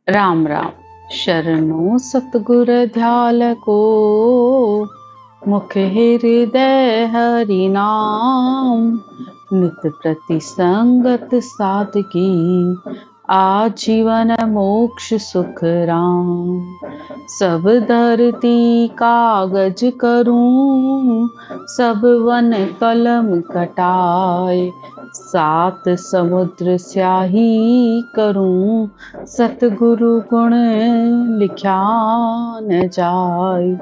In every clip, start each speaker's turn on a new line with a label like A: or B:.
A: राम राम। शरणों सतगुर ध्याल को, मुख हृदय हरि नाम। नित प्रति संगत साधकी, आजीवन मोक्ष सुख राम। सब धरती कागज करूं, सब वन कलम कटाए। सात समुद्र स्याही करूं, सतगुरु गुण लिख्या न जाय।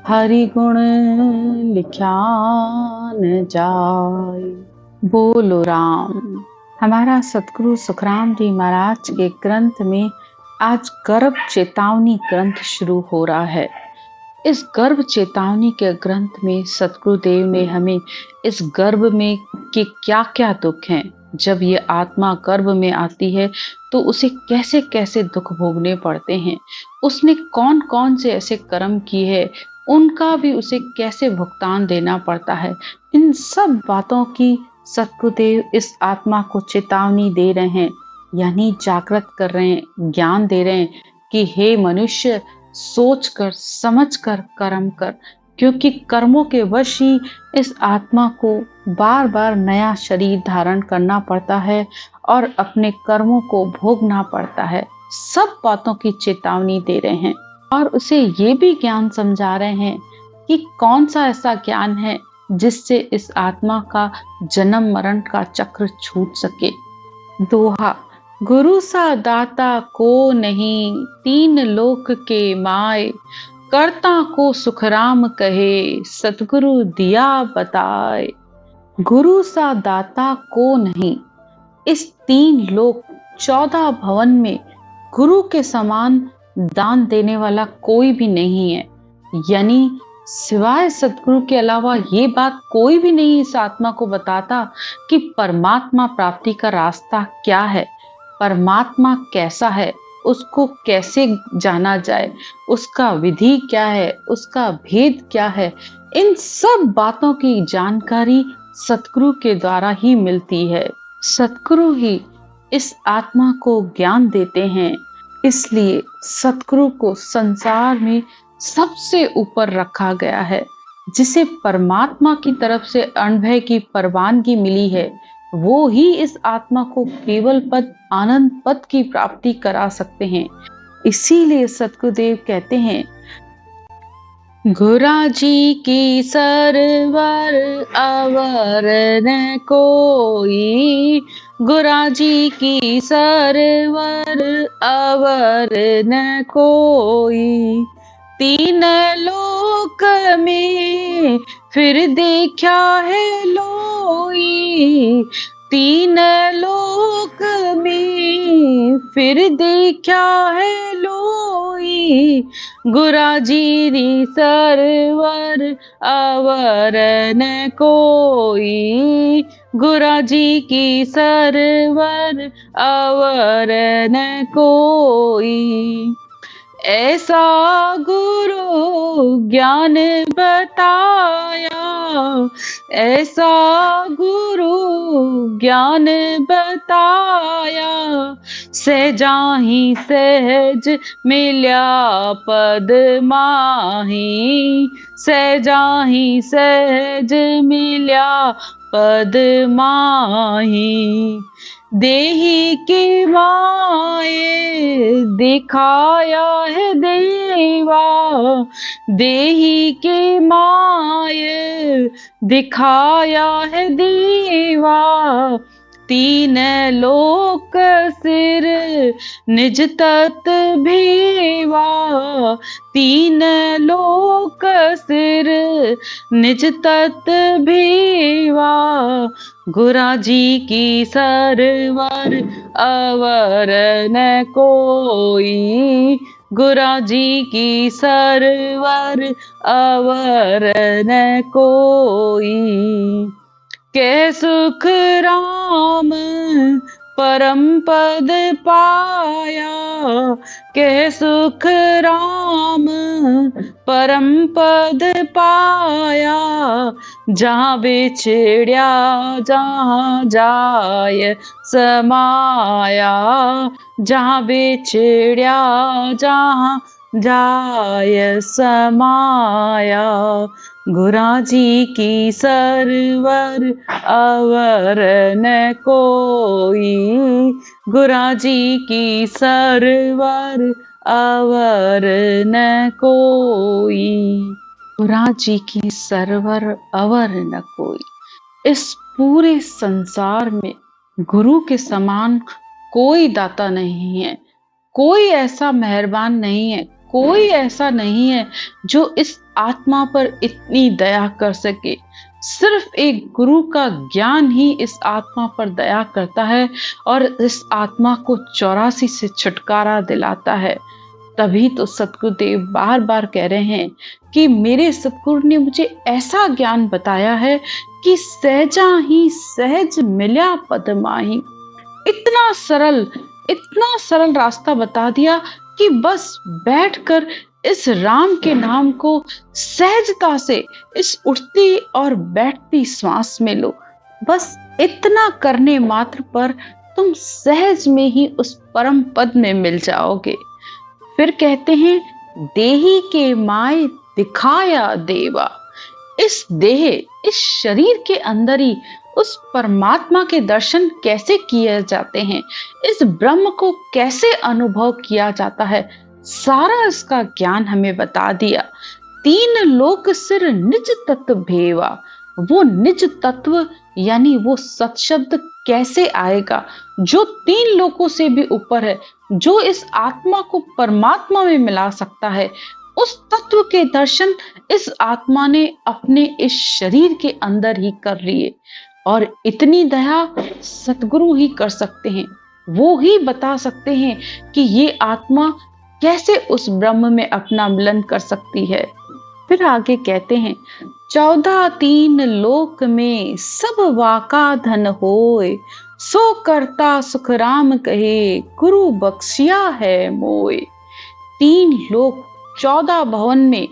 A: हरि गुण लिख्या न जाय। बोलो राम। हमारा सतगुरु सुखराम जी महाराज के ग्रंथ में आज गर्भ चेतावनी ग्रंथ शुरू हो रहा है। इस गर्भ चेतावनी के ग्रंथ में सतगुरुदेव ने हमें इस गर्भ में के क्या क्या दुख हैं, जब ये आत्मा गर्भ में आती है तो उसे कैसे कैसे दुख भोगने पड़ते हैं, उसने कौन कौन से ऐसे कर्म किए हैं, उनका भी उसे कैसे भुगतान देना पड़ता है। इन सब बातों की सतगुरुदेव इस आत्मा को चेतावनी दे रहे हैं, यानी जागृत कर रहे हैं, ज्ञान दे रहे हैं कि हे मनुष्य, सोच कर समझ कर कर्म कर, क्योंकि कर्मों के वश ही इस आत्मा को बार बार नया शरीर धारण करना पड़ता है और अपने कर्मों को भोगना पड़ता है। सब बातों की चेतावनी दे रहे हैं और उसे ये भी ज्ञान समझा रहे हैं कि कौन सा ऐसा ज्ञान है जिससे इस आत्मा का जन्म मरण का चक्र छूट सके। दोहा, गुरु सा दाता को नहीं, तीन लोक के माय। कर्ता को सुखराम कहे, सतगुरु दिया बताए। गुरु सा दाता को नहीं, इस तीन लोक 14 भवन में गुरु के समान दान देने वाला कोई भी नहीं है। यानी सिवाय सतगुरु के अलावा ये बात कोई भी नहीं इस आत्मा को बताता कि परमात्मा प्राप्ति का रास्ता क्या है, परमात्मा कैसा है, उसको कैसे जाना जाए, उसका विधि क्या है, उसका भेद क्या है। इन सब बातों की जानकारी सतगुरु के द्वारा ही मिलती है। सतगुरु ही इस आत्मा को ज्ञान देते हैं, इसलिए सतगुरु को संसार में सबसे ऊपर रखा गया है। जिसे परमात्मा की तरफ से अनुभव की परवानगी मिली है, वो ही इस आत्मा को केवल पद, आनंद पद की प्राप्ति करा सकते हैं। इसीलिए सतगुरुदेव कहते हैं, गुरा जी की सरवर अवर न कोई। गुरा जी की सरवर अवर न कोई। तीन लोक में फिर देखा है लोई। तीन लोक में फिर देखा है लोई। गुरा जी री सरवर अवर न कोई। गुरा जी की सरवर अवर न कोई। ऐसा गुरु ज्ञान बताया, ऐसा गुरु ज्ञान बताया। सहजाही सहज मिल्या पद माही। सहजाही सहज मिल्या पद माही। देही की माए दिखाया है देवा। देही की माए दिखाया है देवा। तीन लोक सिर निज तत भेवा। तीन लोक सिर निज तत भेवा। गुरा जी की सरवर अवर न कोई। गुरा जी की सरवर अवर न कोई। कै सुख राम परम पद पाया। कह सुख राम परम पद पाया, जहाँ बिछड़िया जहाँ जाय समाया, जहाँ बिछड़िया जहाँ जाय समाया। गुरा जी की सरवर अवर न कोई, गुरा जी की सरवर अवर न कोई, गुरा जी की सरवर अवर न कोई। इस पूरे संसार में गुरु के समान कोई दाता नहीं है, कोई ऐसा मेहरबान नहीं है, कोई ऐसा नहीं है जो इस आत्मा पर इतनी दया कर सके। सिर्फ एक गुरु का ज्ञान ही इस आत्मा पर दया करता है और इस आत्मा को 84 से छुटकारा दिलाता है। तभी तो सतगुरुदेव बार बार कह रहे हैं कि मेरे सतगुरु ने मुझे ऐसा ज्ञान बताया है कि सहजा ही सहज मिल्या पद माही। इतना सरल रास्ता बता दिया कि बस बैठकर इस राम के नाम को सहजता से इस उठती और बैठती श्वास में लो। बस इतना करने मात्र पर तुम सहज में ही उस परम पद में मिल जाओगे। फिर कहते हैं देही के माय दिखाया देवा। इस देह, इस शरीर के अंदर ही उस परमात्मा के दर्शन कैसे किए जाते हैं, इस ब्रह्म को कैसे अनुभव किया जाता है, सारा इसका ज्ञान हमें बता दिया। 3 लोक सिर निज तत्व भेवा। वो निज तत्व यानी वो सत शब्द कैसे आएगा जो 3 लोकों से भी ऊपर है, जो इस आत्मा को परमात्मा में मिला सकता है। उस तत्व के दर्शन इस आत्मा ने अपने इस शरीर के अंदर ही कर लिए और इतनी दया सतगुरु ही कर सकते हैं। वो ही बता सकते हैं कि ये आत्मा कैसे उस ब्रह्म में अपना मिलन कर सकती है। फिर आगे कहते हैं 14 3 लोक में सब वाका धन होए, सो करता सुख राम कहे गुरु बख्शिया है मोए। 3 लोक 14 भवन में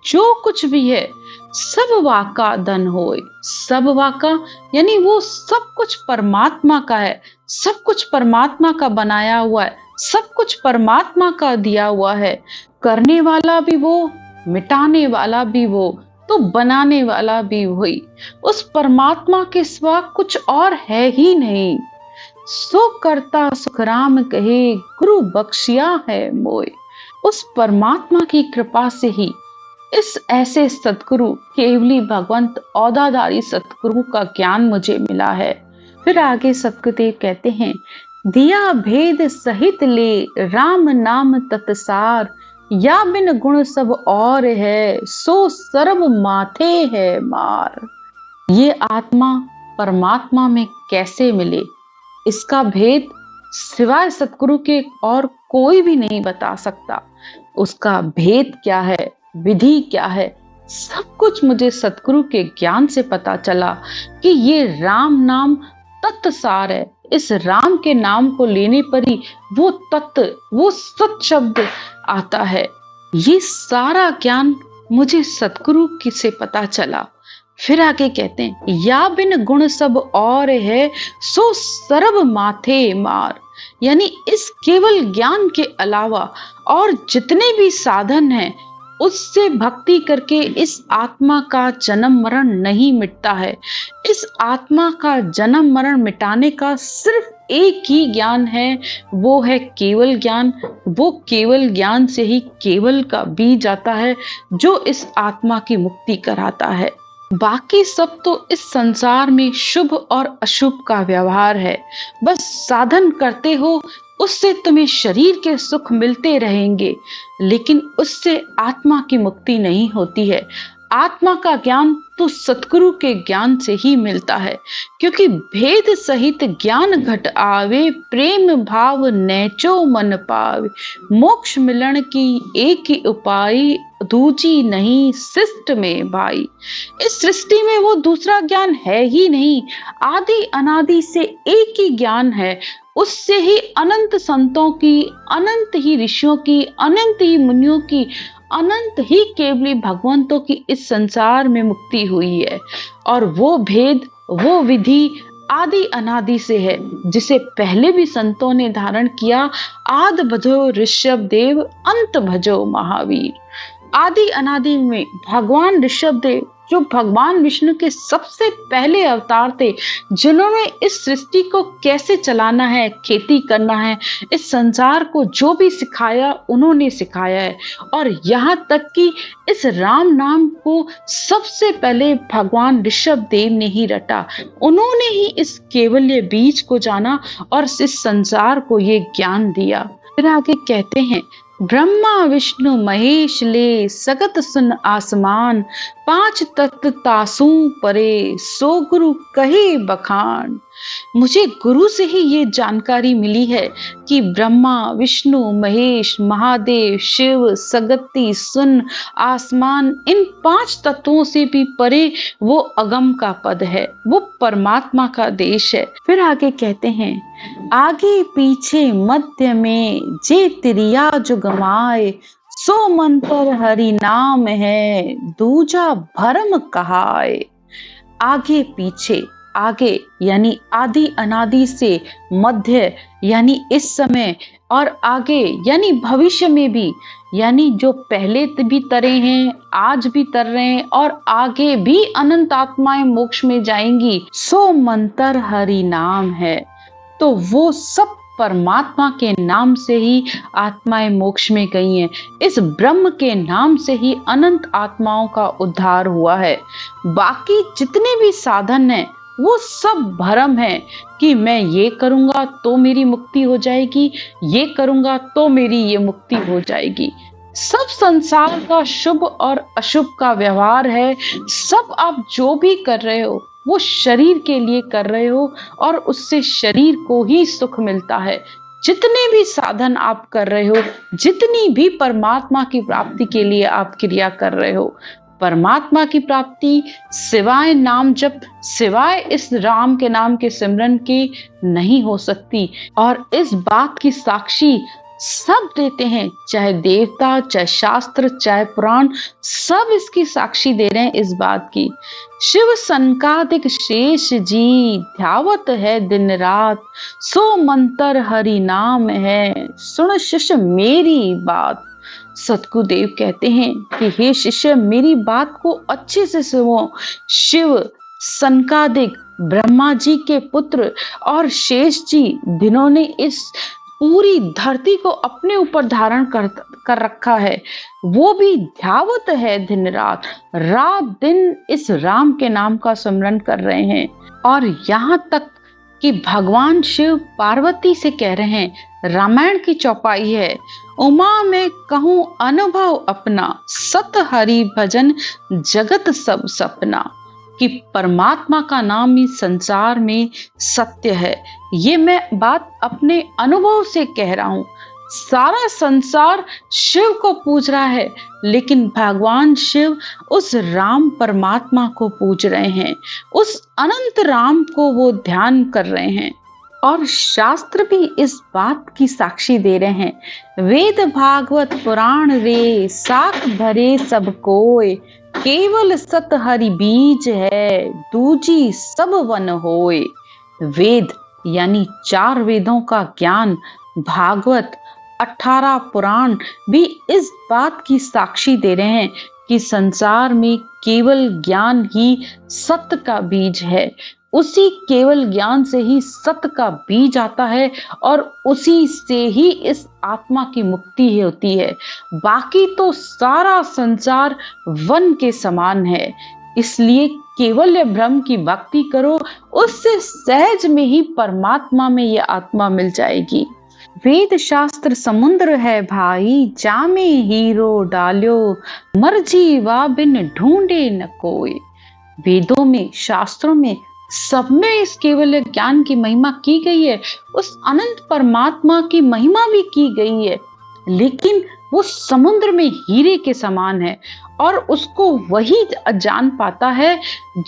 A: जो कुछ भी है सब वाका धन होए। सब वाका यानी वो सब कुछ परमात्मा का है, सब कुछ परमात्मा का बनाया हुआ है, सब कुछ परमात्मा का दिया हुआ है। करने वाला भी वो, मिटाने वाला भी वो, तो बनाने वाला भी वही। उस परमात्मा के सिवा कुछ और है ही नहीं। सो करता सुख राम कहे गुरु बख्शिया है मोए। उस परमात्मा की कृपा से ही इस ऐसे सतगुरु केवली भगवंत औदाधारी सतगुरु का ज्ञान मुझे मिला है। फिर आगे सतगुरुदेव कहते हैं दिया भेद सहित ले राम नाम तत्सार, या बिन गुण सब और है सो सर्व माथे है मार। ये आत्मा परमात्मा में कैसे मिले, इसका भेद सिवाय सतगुरु के और कोई भी नहीं बता सकता। उसका भेद क्या है, विधि क्या है, सब कुछ मुझे सतगुरु के ज्ञान से पता चला कि ये राम नाम तत्सार है। इस राम के नाम को लेने पर ही वो तत्व, वो सत शब्द आता है। ये सारा ज्ञान मुझे सतगुरु की से पता चला। फिर आगे कहते हैं या बिन गुण सब और है सो सर्व माथे मार। यानी इस केवल ज्ञान के अलावा और जितने भी साधन हैं उससे भक्ति करके इस आत्मा का जन्म मरण नहीं मिटता है। इस आत्मा का जन्म मरण मिटाने का सिर्फ एक ही ज्ञान है, वो है केवल ज्ञान। वो केवल ज्ञान से ही केवल का बीज आता है जो इस आत्मा की मुक्ति कराता है। बाकी सब तो इस संसार में शुभ और अशुभ का व्यवहार है। बस साधन करते हो, उससे तुम्हें शरीर के सुख मिलते रहेंगे, लेकिन उससे आत्मा की मुक्ति नहीं होती है। आत्मा का ज्ञान तो सतगुरु के ज्ञान से ही मिलता है, क्योंकि भेद सहित ज्ञान घट आवे, प्रेम भाव नैचो मन पावे। मोक्ष मिलन की एक ही उपाय, दूजी नहीं सृष्ट में भाई। इस सृष्टि में वो दूसरा ज्ञान है ही नहीं। आदि अनादि से एक ही ज्ञान है, उससे ही अनंत संतों की, अनंत ही ऋषियों की, अनंत ही मुनियों की, अनंत ही केवली भगवंतों की इस संसार में मुक्ति हुई है। और वो भेद, वो विधि आदि अनादि से है, जिसे पहले भी संतों ने धारण किया। आद भजो ऋषभ देव, अंत भजो महावीर। आदि अनादि में भगवान ऋषभ देव, जो भगवान विष्णु के सबसे पहले अवतार थे, जिन्होंने इस सृष्टि को कैसे चलाना है, खेती करना है, इस संसार को जो भी सिखाया उन्होंने सिखाया है। और यहाँ तक कि इस राम नाम को सबसे पहले भगवान ऋषभ देव ने ही रटा। उन्होंने ही इस केवल्य बीज को जाना और इस संसार को ये ज्ञान दिया। फिर आगे कहते हैं, ब्रह्मा विष्णु महेश ले सगत सुन आसमान, पांच तत्व तासू परे सो गुरु कहे बखान। मुझे गुरु से ही ये जानकारी मिली है कि ब्रह्मा विष्णु महेश महादेव शिव सगति सुन आसमान, इन पांच तत्वों से भी परे वो अगम का पद है, वो परमात्मा का देश है। फिर आगे कहते हैं, आगे पीछे मध्य में जे तिरिया जो गमाए, सो मंत्र हरि नाम है दूजा भरम कहाए। आगे पीछे, आगे यानी आदि अनादि से, मध्य यानी इस समय, और आगे यानी भविष्य में भी, यानी जो पहले भी तरे हैं, आज भी तर रहे हैं और आगे भी अनंत आत्माएं मोक्ष में जाएंगी। सो मंत्र हरि नाम है, तो वो सब परमात्मा के नाम से ही आत्माएं मोक्ष में गई हैं। इस ब्रह्म के नाम से ही अनंत आत्माओं का उद्धार हुआ है। बाकी जितने भी साधन हैं वो सब भ्रम है कि मैं ये करूंगा तो मेरी मुक्ति हो जाएगी, ये करूंगा तो मेरी ये मुक्ति हो जाएगी। सब संसार का शुभ और अशुभ का व्यवहार है। सब आप जो भी कर रहे हो वो शरीर के लिए कर रहे हो और उससे शरीर को ही सुख मिलता है। जितने भी साधन आप कर रहे हो, जितनी भी परमात्मा की प्राप्ति के लिए आप क्रिया कर रहे हो, परमात्मा की प्राप्ति सिवाय नाम जप, सिवाय इस राम के नाम के सिमरन के नहीं हो सकती। और इस बात की साक्षी सब देते हैं, चाहे देवता, चाहे शास्त्र, चाहे पुराण, सब इसकी साक्षी दे रहे हैं इस बात की। शिव सनकादिक शेष जी ध्यावत है दिन रात, सो मंत्र हरि नाम है सुन शिष्य मेरी बात। सतगुरुदेव कहते हैं कि हे शिष्य, मेरी बात को अच्छे से सुनो। शिव सनकादिक, ब्रह्मा जी के पुत्र और शेष जी, जिन्होंने इस पूरी धरती को अपने ऊपर धारण कर रखा है, वो भी ध्यावत है दिन रात, रात दिन इस राम के नाम का स्मरण कर रहे हैं। और यहाँ तक कि भगवान शिव पार्वती से कह रहे हैं, रामायण की चौपाई है, उमा में कहूँ अनुभव अपना, सत हरि भजन जगत सब सपना। कि परमात्मा का नाम इस संसार में सत्य है। ये मैं बात अपने अनुभव से कह रहा हूँ। सारा संसार शिव को पूज रहा है, लेकिन भगवान शिव उस राम परमात्मा को पूज रहे हैं, उस अनंत राम को वो ध्यान कर रहे हैं। और शास्त्र भी इस बात की साक्षी दे रहे हैं। वेद भागवत पुराण रे साख भरे सब कोय, केवल सत हरि बीज है दूजी सब वन होए। वेद यानी 4 वेदों का ज्ञान, भागवत 18 पुराण भी इस बात की साक्षी दे रहे हैं कि संसार में केवल ज्ञान ही सत्य का बीज है। उसी केवल ज्ञान से ही सत्य का बीज आता है और उसी से ही इस आत्मा की मुक्ति होती है। बाकी तो सारा संसार वन के समान है। इसलिए केवल ब्रह्म की भक्ति करो, उससे सहज में ही परमात्मा में ये आत्मा मिल जाएगी। वेद शास्त्र समुद्र है भाई, जामे हीरो डाल्यो, मर्जी वा बिन ढूंढे न कोई। वेदों में, शास्त्रों में, सब में इस केवल ज्ञान की महिमा की गई है। उस अनंत परमात्मा की महिमा भी की गई है। लेकिन वो समुद्र में हीरे के समान है और उसको वही जान पाता है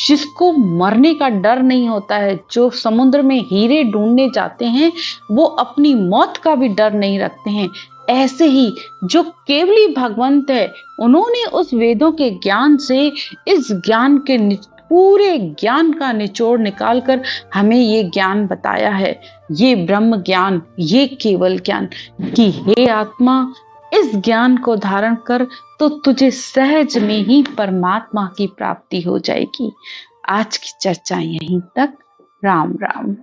A: जिसको मरने का डर नहीं होता है। जो समुद्र में हीरे ढूंढने जाते हैं वो अपनी मौत का भी डर नहीं रखते हैं। ऐसे ही जो केवली भगवंत है, उन्होंने उस वेदों के ज्ञान से इस ज्ञान के पूरे ज्ञान का निचोड़ निकालकर हमें ये ज्ञान बताया है, ये ब्रह्म ज्ञान, ये केवल ज्ञान कि हे आत्मा, इस ज्ञान को धारण कर तो तुझे सहज में ही परमात्मा की प्राप्ति हो जाएगी। आज की चर्चा यहीं तक। राम राम।